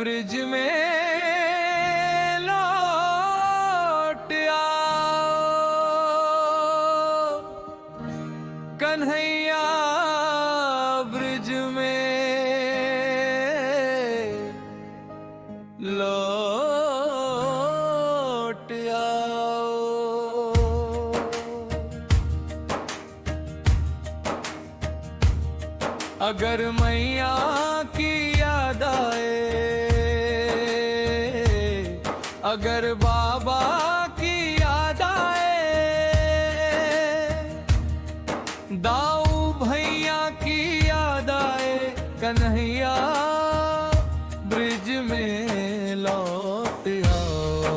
Bridge में लौट आओ कन्हैया, ब्रिज में लौट आओ। अगर मैया की याद आए, अगर बाबा की याद आए, दाऊ भैया की याद आए, कन्हैया ब्रिज में लौट आओ।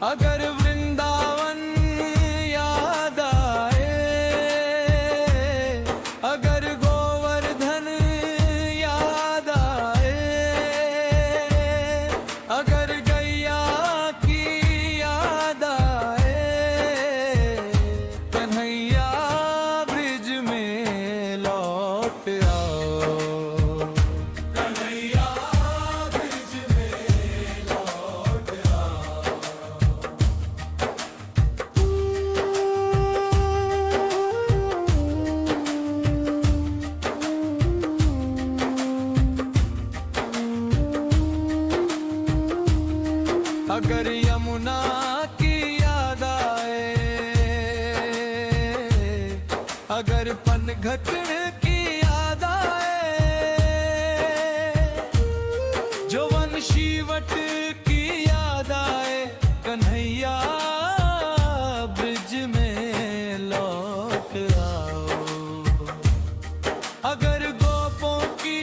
अगर वृंदावन याद आए, अगर गोवर्धन याद आए, अगर गैया की याद आए, कन्हैया ब्रिज में लौट आओ। कन्हैया ब्रिज में लौट आओ। अगर यमुना की याद आए, अगर पनघट की याद आए, जो वंशीवट की याद आए, कन्हैया ब्रिज में लौट आओ। अगर गोपों की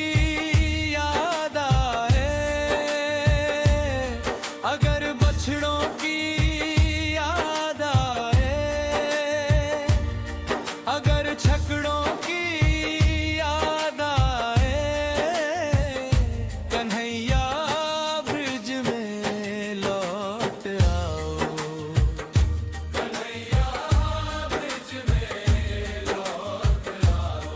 याद आए, अगर बछड़ों की याद आए, अगर छकड़ों की याद आए, कन्हैया ब्रिज में लौट आओ। कन्हैया ब्रिज में लौट आओ।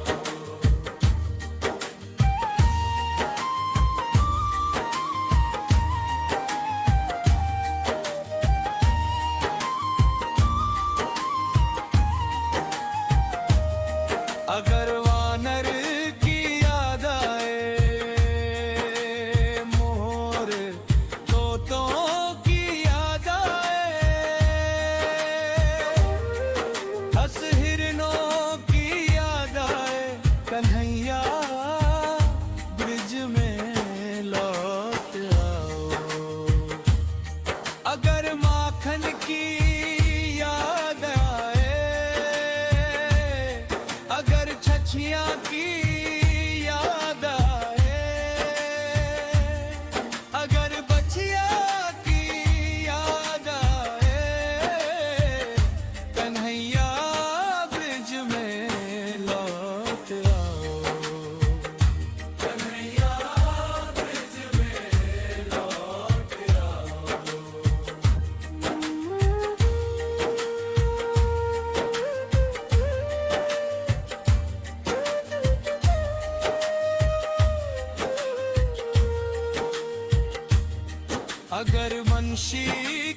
अगर वानर की याद आए, मोर तोतों की याद आए, हंस हिरनों की याद आए, कन्हैया ब्रिज में लौट आओ। अगर माखन की याद आए, अगर छछिया की याद आए, अगर बछिया की याद आए, कन्हैया ब्रिज में लौट आओ। कन्हैया ब्रिज में लौट आओ। अगर मुंशी